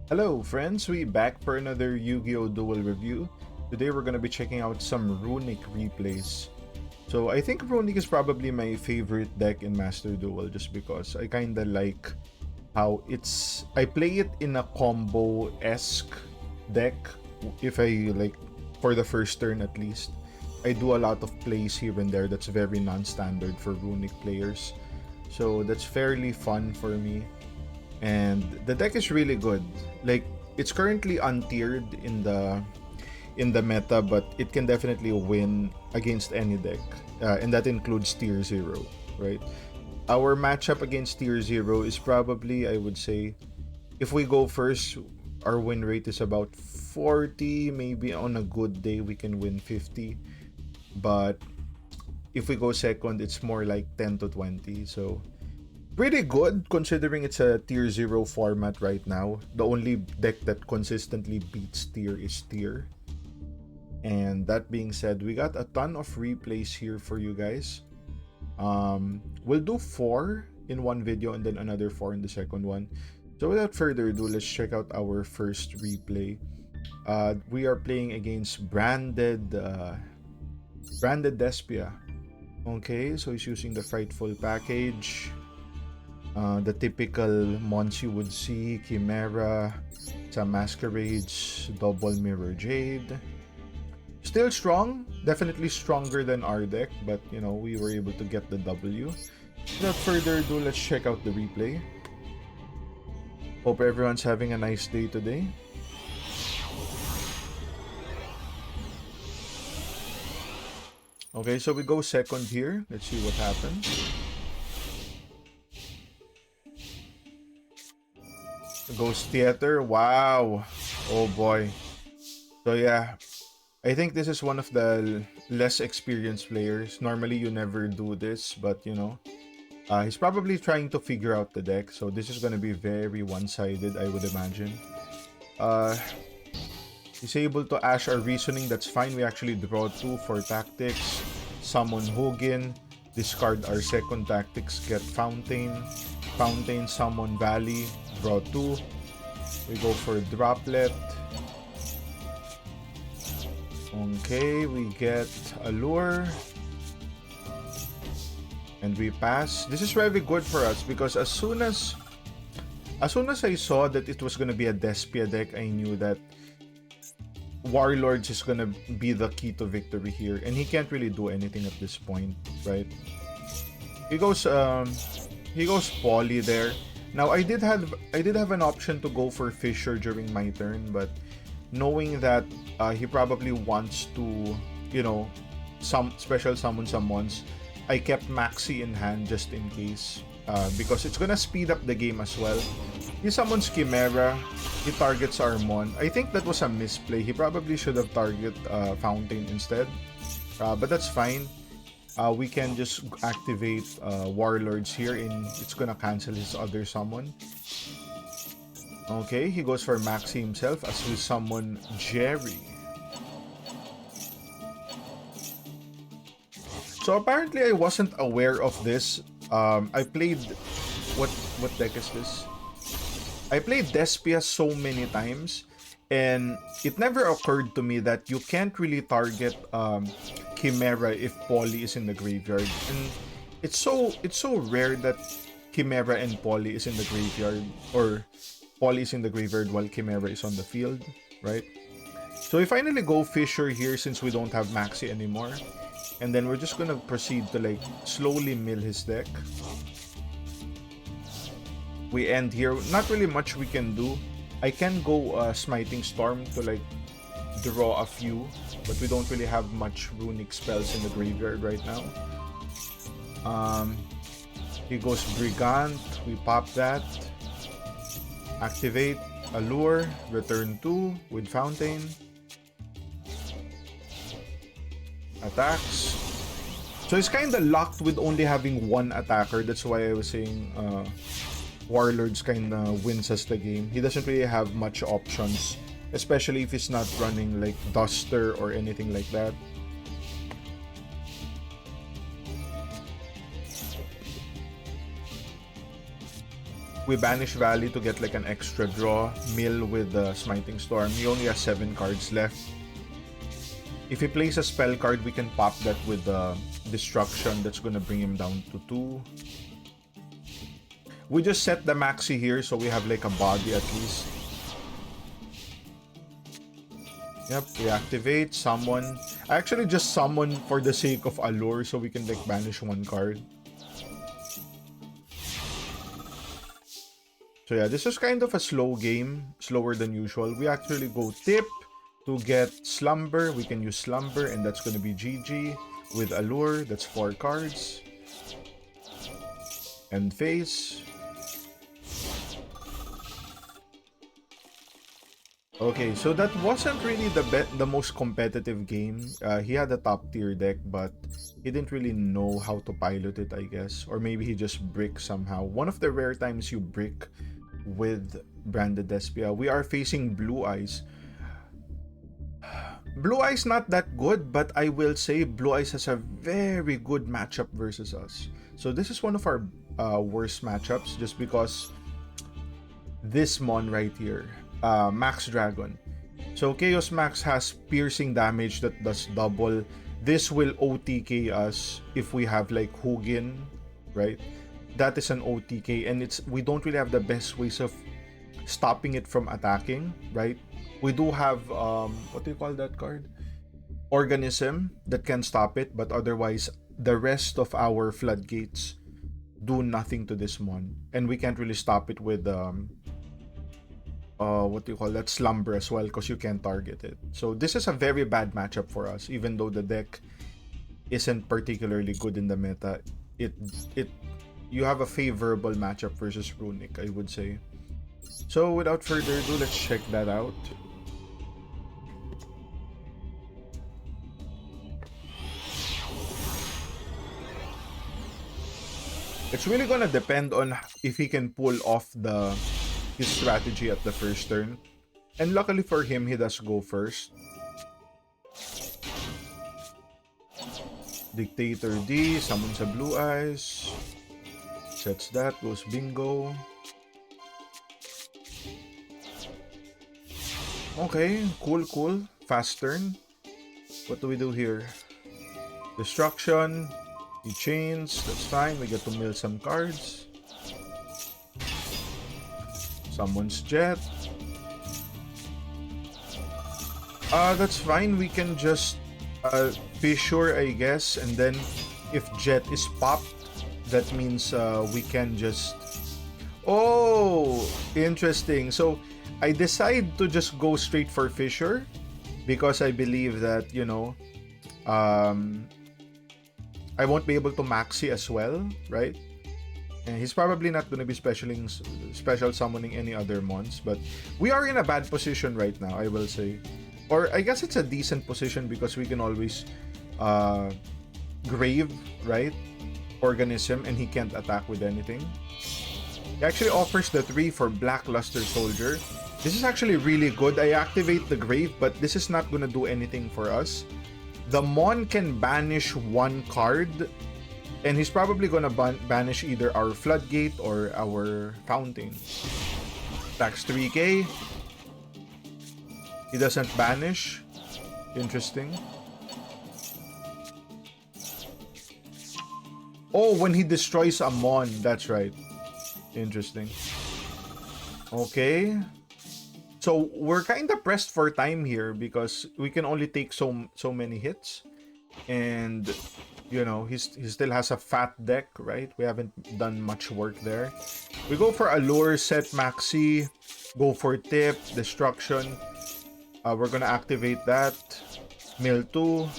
Hello friends, we back for another Yu-Gi-Oh! Duel review. Today we're gonna be checking out some Runick replays. So I think Runick is probably my favorite deck in Master Duel just because I kinda like how I play it in a combo-esque deck if I like for the first turn at least. I do a lot of plays here and there that's very non-standard for Runick players. So that's fairly fun for me. And the deck is really good. Like it's currently untiered in the meta, but it can definitely win against any deck, and that includes tier 0, right? Our matchup against tier 0 is probably, I would say, if we go first, our win rate is about 40. Maybe on a good day we can win 50, but if we go second, it's more like 10 to 20. So pretty good considering it's a tier 0 format right now. The only deck that consistently beats tier is tier. And that being said, we got a ton of replays here for you guys. We'll do 4 in one video and then another 4 in the second one. So without further ado, let's check out our first replay. We are playing against branded Despia. Okay, so he's using the Frightful package. The typical mons you would see, Chimera, some Masquerades, Double Mirror Jade. Still strong, definitely stronger than our deck, but you know, we were able to get the W. Without further ado, let's check out the replay. Hope everyone's having a nice day today. Okay, so we go second here. Let's see what happens. Ghost Theater, wow. Oh boy. So yeah, I think this is one of the less experienced players. Normally you never do this, but you know, he's probably trying to figure out the deck. So this is going to be very one-sided, I would imagine. He's able to Ash our Reasoning, that's fine. We actually draw 2 for tactics. Summon Hugin, discard our second tactics, get Fountain. Fountain, summon Valley, draw 2. We go for Droplet. Okay, we get Allure. And we pass. This is very good for us because as soon as I saw that it was gonna be a Despia deck, I knew that Warlords is gonna be the key to victory here, and he can't really do anything at this point, right? He goes Poly there. Now I did have an option to go for Fisher during my turn, but knowing that he probably wants to, you know, some special summon someone's, I kept Maxi in hand just in case, because it's gonna speed up the game as well. He summons Chimera, he targets Armon. I think that was a misplay. He probably should have targeted Fountain instead, but that's fine. We can just activate Warlords here and it's gonna cancel his other summon. Okay, he goes for Maxi himself as we summon Jerry. So apparently I wasn't aware of this. I played what deck is this? I played Despia so many times and it never occurred to me that you can't really target Chimera if Poly is in the graveyard. And it's so rare that Chimera and Poly is in the graveyard, or Poly is in the graveyard while Chimera is on the field, right? So we finally go Fisher here since we don't have Maxi anymore. And then we're just gonna proceed to like slowly mill his deck. We end here. Not really much we can do. I can go Smiting Storm to like draw a few, but we don't really have much runic spells in the graveyard right now. He goes Brigand. We pop that. Activate Allure. Return 2 with Fountain. Attacks. So he's kind of locked with only having one attacker. That's why I was saying Warlords kind of wins us the game. He doesn't really have much options, especially if he's not running like Duster or anything like that. We banish Valley to get like an extra draw. Mill with the Smiting Storm. He only has 7 cards left. If he plays a spell card, we can pop that with Destruction. That's gonna bring him down to 2. We just set the maxi here so we have like a body at least. Yep, we activate, summon. I actually just summon for the sake of Allure so we can like banish 1 card. So yeah, this is kind of a slow game, slower than usual. We actually go Tip to get Slumber. We can use Slumber and that's going to be GG. With Allure, that's 4 cards. End phase. Okay, so that wasn't really the most competitive game. He had a top tier deck, but he didn't really know how to pilot it, I guess. Or maybe he just bricked somehow. One of the rare times you brick with Branded Despia. We are facing Blue Eyes. Blue Eyes not that good, but I will say Blue Eyes has a very good matchup versus us. So this is one of our worst matchups just because this mon right here. Max Dragon. So Chaos Max has piercing damage that does double. This will OTK us if we have like Hugin, right? That is an OTK and we don't really have the best ways of stopping it from attacking, right? We do have what do you call that card? Organism that can stop it, but otherwise the rest of our floodgates do nothing to this mon. And we can't really stop it with what do you call that, Slumber as well, because you can't target it. So this is a very bad matchup for us, even though the deck isn't particularly good in the meta. You have a favorable matchup versus Runick, I would say. So without further ado, let's check that out. It's really gonna depend on if he can pull off his strategy at the first turn. And luckily for him, he does go first. Dictator D, summons a Blue Eyes. Sets that, goes bingo. Okay, cool. Fast turn. What do we do here? Destruction. He chains, that's fine. We get to mill some cards. Someone's Jet. That's fine. We can just Fissure, I guess, and then if Jet is popped, that means we can just... Oh, interesting. So I decide to just go straight for Fissure because I believe that, you know, I won't be able to maxi as well, right? And he's probably not going to be special summoning any other mons, but we are in a bad position right now, I will say. Or I guess it's a decent position because we can always grave, right? Organism, and he can't attack with anything. He actually offers the 3 for Blackluster Soldier. This is actually really good. I activate the grave, but this is not going to do anything for us. The Mon can banish 1 card, and he's probably gonna banish either our Floodgate or our Fountain. Tax 3k. He doesn't banish. Interesting. Oh, when he destroys a Mon, that's right. Interesting. Okay. So we're kind of pressed for time here because we can only take so many hits, and you know he still has a fat deck, right? We haven't done much work there. We go for Allure, set Maxi, go for Tip, Destruction. We're gonna activate that. Mill 2,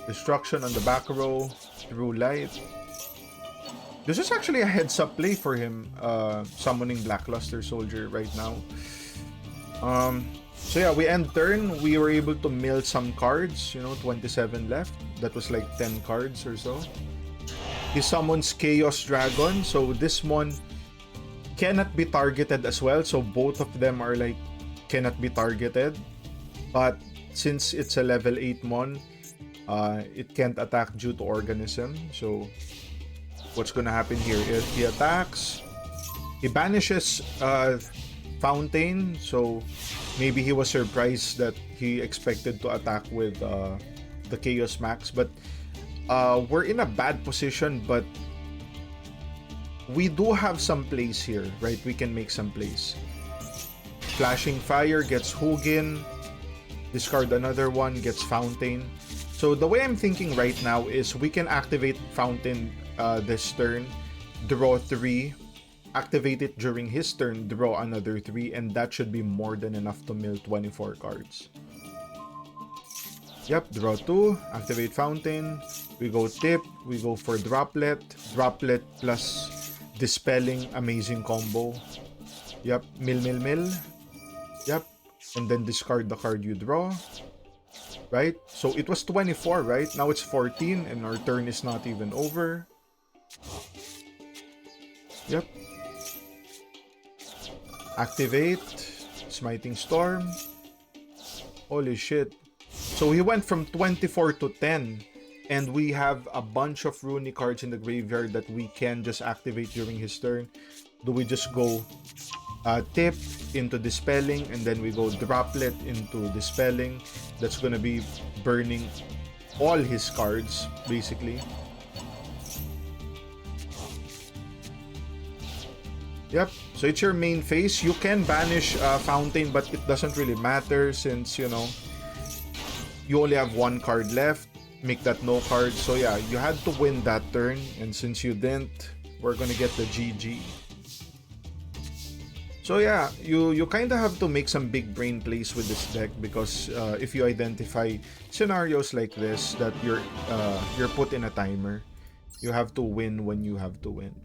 Destruction on the back row, through light. This is actually a heads-up play for him, summoning Blackluster Soldier right now. So yeah, we end turn. We were able to mill some cards, you know, 27 left. That was like 10 cards or so. He summons Chaos Dragon, so this mon cannot be targeted as well. So both of them are like, cannot be targeted. But since it's a level 8 mon, it can't attack due to Organism. So what's gonna happen here is he attacks, He banishes Fountain, so maybe he was surprised that he expected to attack with the Chaos Max. But we're in a bad position, but we do have some plays here, right? We can make some plays. Flashing Fire gets Hugin. Discard another one, gets Fountain. So the way I'm thinking right now is we can activate Fountain this turn, draw 3, activate it during his turn, draw another 3, and that should be more than enough to mill 24 cards. Yep, draw 2, activate Fountain, we go tip, we go for Droplet, Droplet plus Dispelling, amazing combo. Yep, mill. Yep, and then discard the card you draw. Right? So it was 24, right? Now it's 14 and our turn is not even over. Yep. Activate. Smiting Storm. Holy shit. So he went from 24 to 10. And we have a bunch of Runick cards in the graveyard that we can just activate during his turn. Do we just go tip into Dispelling and then we go Droplet into Dispelling? That's gonna be burning all his cards, basically. Yep, so it's your main phase. You can banish Fountain, but it doesn't really matter since, you know, you only have one card left. Make that no card. So yeah, you had to win that turn, and since you didn't, we're gonna get the GG. So yeah, you kind of have to make some big brain plays with this deck because if you identify scenarios like this that you're put in a timer, you have to win when you have to win.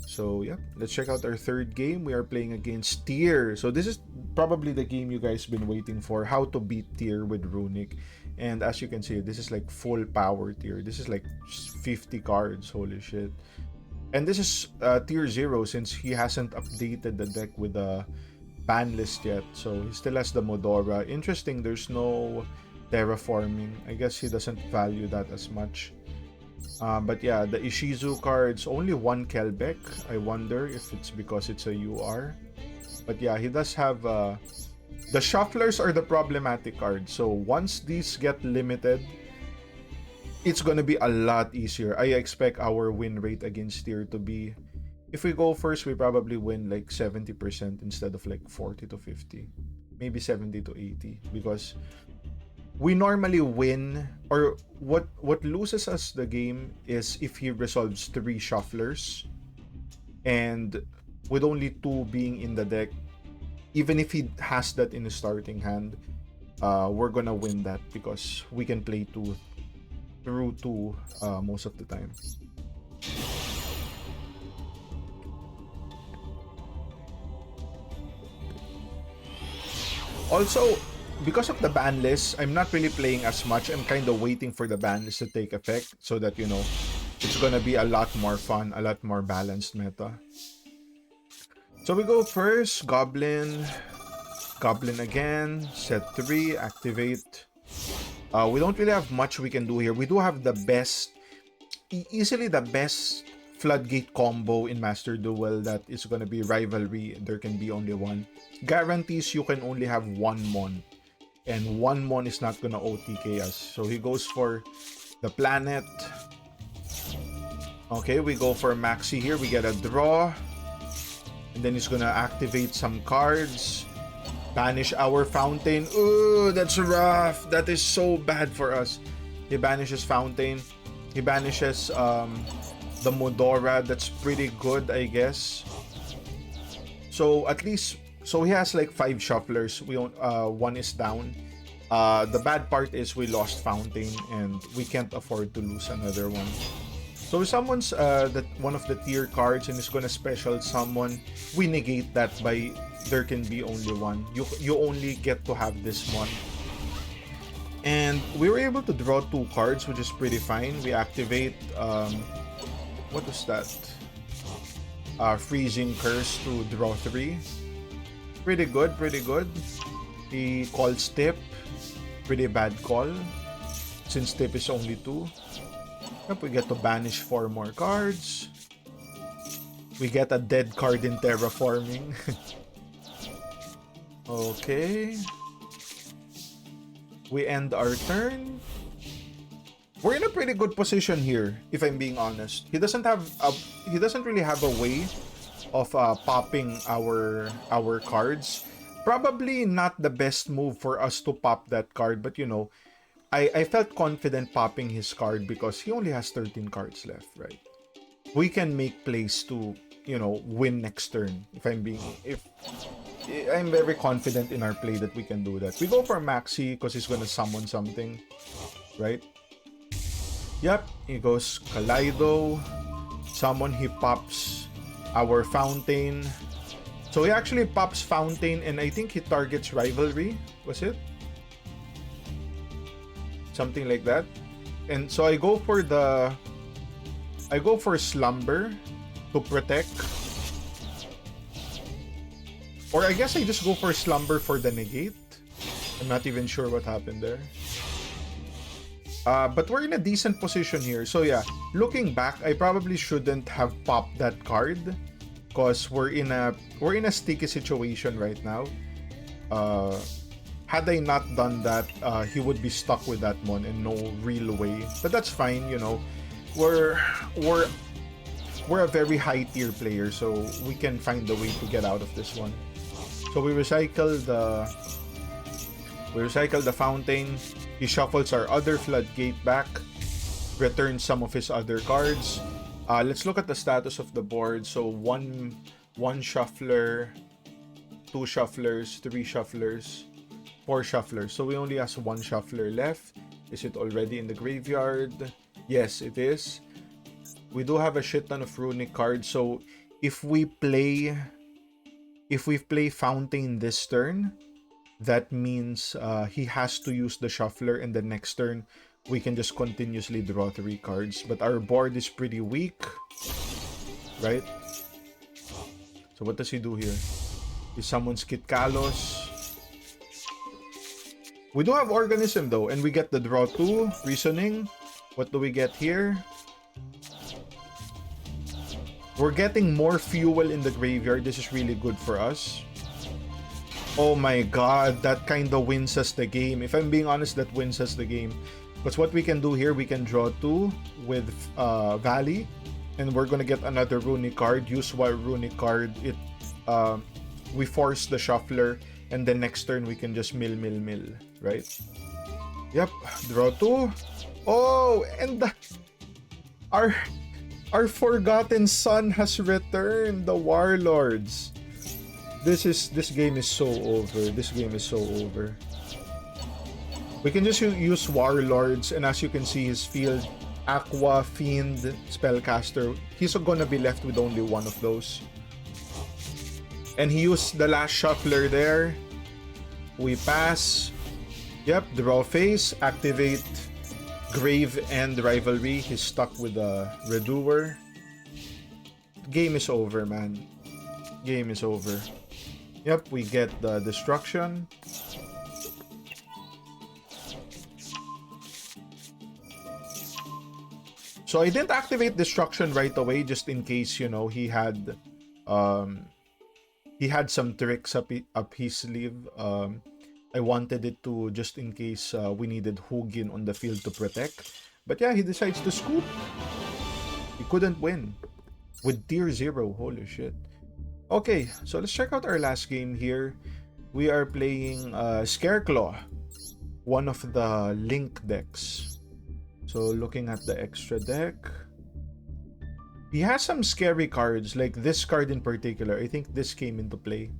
So yeah, let's check out our third game. We are playing against Tier. So this is probably the game you guys been waiting for, how to beat Tier with Runick. And as you can see, this is like full power Tier. This is like 50 cards, holy shit. And this is Tier 0 since he hasn't updated the deck with the ban list yet. So he still has the Modora. Interesting, there's no terraforming. I guess he doesn't value that as much. But yeah, the Ishizu cards, only one Kelbeck. I wonder if it's because it's a UR. But yeah, he does have... the Shufflers are the problematic cards. So once these get limited, it's gonna be a lot easier. I expect our win rate against Tier to be... If we go first, we probably win like 70% instead of like 40 to 50. Maybe 70 to 80. Because... we normally win, or what loses us the game is if he resolves 3 Shufflers, and with only 2 being in the deck, even if he has that in his starting hand, we're gonna win that because we can play through 2 most of the time. Also, because of the ban list, I'm not really playing as much. I'm kind of waiting for the ban list to take effect so that, you know, it's gonna be a lot more fun, a lot more balanced meta. So we go first, Goblin again, set 3, activate. We don't really have much we can do here. We do have the best, easily the best Floodgate combo in Master Duel, that is gonna be Rivalry. There can be only one. Guarantees you can only have one Mon. And one Mon is not gonna OTK us. So he goes for the planet. Okay, we go for Maxi here. We get a draw. And then he's gonna activate some cards. Banish our Fountain. Ooh, that's rough. That is so bad for us. He banishes Fountain. He banishes the Modora. That's pretty good, I guess. So at least... so he has like 5 Shufflers. One is down. The bad part is we lost Fountain and we can't afford to lose another one. So if someone's one of the Tier cards and is gonna special someone, we negate that by there can be only one. You only get to have this one. And we were able to draw 2 cards, which is pretty fine. We activate what was that? Freezing Curse to draw 3. Pretty good, pretty good. He calls Tip. Pretty bad call, since Tip is only 2. Yep, we get to banish 4 more cards. We get a dead card in terraforming. Okay. We end our turn. We're in a pretty good position here, if I'm being honest. He doesn't really have a way of popping our cards. Probably not the best move for us to pop that card, but you know, I felt confident popping his card because he only has 13 cards left, right? We can make plays to, you know, win next turn. If I'm very confident in our play that we can do that. We go for Maxi because he's gonna summon something, right? Yep, he goes Kaleido. Summon, he pops our Fountain. So he actually pops Fountain and I think he targets Rivalry. Was it? Something like that. And so I go for Slumber to protect. Or I guess I just go for Slumber for the negate. I'm not even sure what happened there. But we're in a decent position here. So yeah, looking back, I probably shouldn't have popped that card because we're in a sticky situation right now. Had I not done that, he would be stuck with that mon and no real way. But that's fine, you know. We're a very high tier player, so we can find a way to get out of this one. So we recycle the Fountain. He shuffles our other Floodgate back, returns some of his other cards. Let's look at the status of the board. So one shuffler, 2 shufflers, 3 shufflers, 4 shufflers. So we only have 1 shuffler left. Is it already in the graveyard? Yes, it is. We do have a shit ton of Runick cards. So if we play Fountain this turn, that means he has to use the shuffler, and the next turn we can just continuously draw 3 cards. But our board is pretty weak, right? So what does he do here? He summons Kit Kalos. We do have Organism though, and we get the draw 2, Reasoning. What do we get here? We're getting more fuel in the graveyard. This is really good for us. Oh my god, that kind of wins us the game. If I'm being honest, that wins us the game. Because what we can do here, we can draw 2 with Valley. And we're gonna get another Runick card. Use one Runick card. We force the shuffler. And then next turn, we can just mill, right? Yep, draw 2. Oh, and our forgotten son has returned, the Warlords. This game is so over. This game is so over. We can just use Warlords, and as you can see, his field, Aqua, Fiend, Spellcaster, he's gonna be left with only one of those. And he used the last shuffler there. We pass. Yep, draw face, activate Grave and Rivalry. He's stuck with a Redoer. Game is over, man. Game is over. Yep, we get the Destruction. So I didn't activate Destruction right away just in case, you know, he had some tricks up his sleeve. I wanted it to just in case we needed Hugin on the field to protect. But yeah, he decides to scoop. He couldn't win with tier 0. Holy shit. Okay, so let's check out our last game here. We are playing Scareclaw, one of the Link decks. So looking at the extra deck, he has some scary cards, like this card in particular. I think this came into play.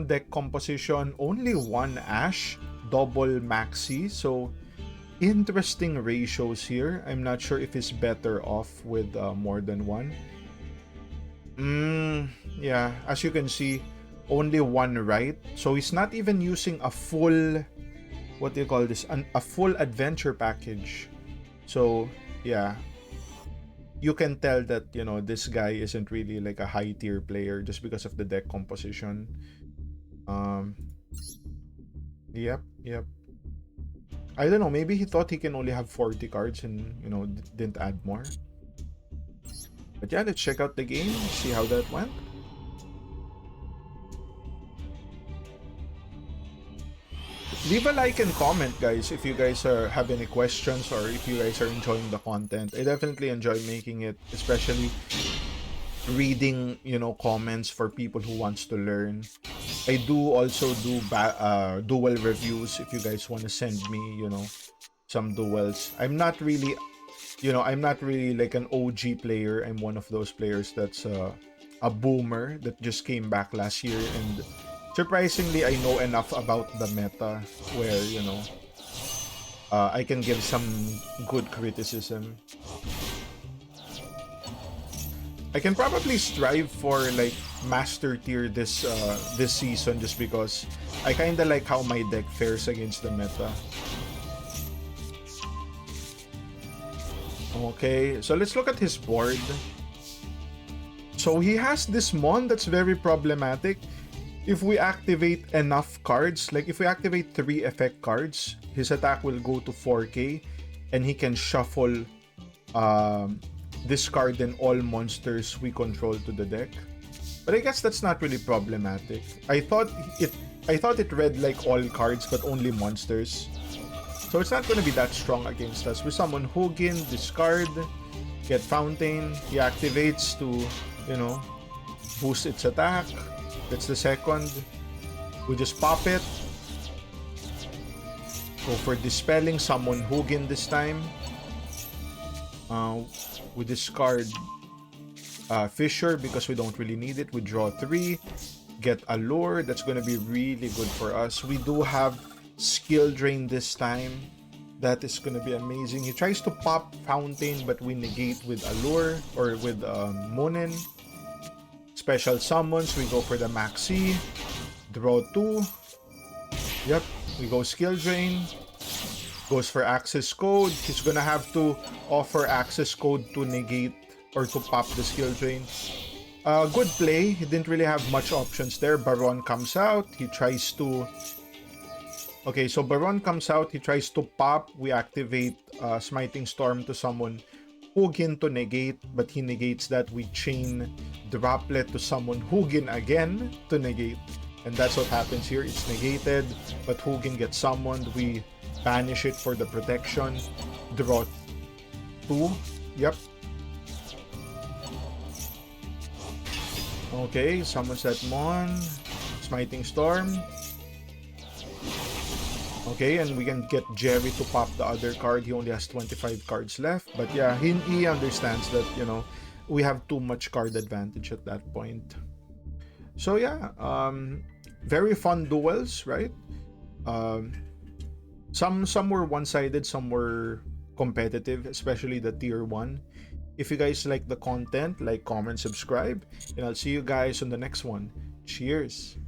Deck composition, only 1 Ash, double Maxi. So interesting ratios here. I'm not sure if he's better off with more than 1. Yeah, as you can see, only 1 right. So he's not even using a full, what do you call this? A full adventure package. So yeah, you can tell that, you know, this guy isn't really like a high tier player just because of the deck composition. Yep. I don't know, maybe he thought he can only have 40 cards and, you know, didn't add more. But yeah, let's check out the game, see how that went. Leave a like and comment, guys, if you guys have any questions or if you guys are enjoying the content. I definitely enjoy making it, especially reading, you know, comments for people who wants to learn. I do also do duel reviews if you guys want to send me, you know, some duels. I'm not really like an OG player. I'm one of those players that's a boomer that just came back last year, and surprisingly, I know enough about the meta where, you know, I can give some good criticism. I can probably strive for like master tier this season just because I kind of like how my deck fares against the meta. Okay, so let's look at his board. So he has this mon that's very problematic. If we activate enough cards, like if we activate 3 effect cards, his attack will go to 4k and he can shuffle discard and all monsters we control to the deck. But I guess that's not really problematic. I thought it read like all cards but only monsters. So it's not going to be that strong against us. We summon Hugin, discard, get Fountain, he activates to, you know, boost its attack. That's the second. We just pop it. Go for Dispelling, summon Hugin this time. We discard Fissure because we don't really need it. We draw 3. Get Allure. That's going to be really good for us. We do have Skill Drain this time. That is going to be amazing. He tries to pop Fountain, but we negate with Allure or with Monin. Special summons. We go for the Maxi. Draw 2. Yep. We go Skill Drain. Goes for access code. He's gonna have to offer access code to negate or to pop the skill drain. Good play. He didn't really have much options there. Baron comes out. He tries to... Okay, so Baron comes out. He tries to pop. We activate Smiting Storm to summon Hugin to negate, but he negates that. We chain Droplet to summon Hugin again to negate. And that's what happens here. It's negated, but Hugin gets summoned. We banish it for the protection. Draw 2. Yep. Okay, summons that Mon. Smiting Storm. Okay, and we can get Jerry to pop the other card. He only has 25 cards left. But yeah, he understands that, you know, we have too much card advantage at that point. So yeah, very fun duels, right? Some were one-sided, some were competitive, especially the tier 1. If you guys like the content, like, comment, subscribe, and I'll see you guys on the next one. Cheers!